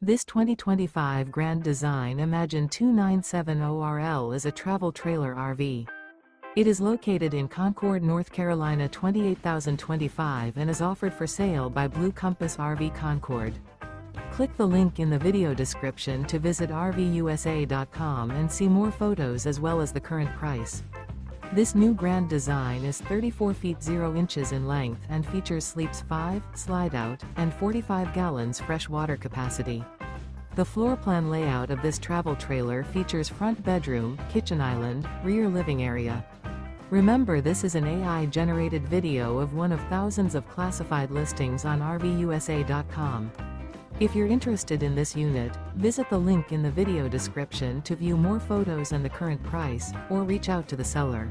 This 2025 Grand Design Imagine 2970RL is a travel trailer RV. It is located in Concord, North Carolina 28025 and is offered for sale by Blue Compass RV Concord. Click the link in the video description to visit RVUSA.com and see more photos as well as the current price. This new Grand Design is 34 feet 0 inches in length and features sleeps 5, Slideout, and 45 gallons fresh water capacity. The floor plan layout of this travel trailer features front bedroom, kitchen island, rear living area. Remember, this is an AI-generated video of one of thousands of classified listings on RVUSA.com. If you're interested in this unit, visit the link in the video description to view more photos and the current price, or reach out to the seller.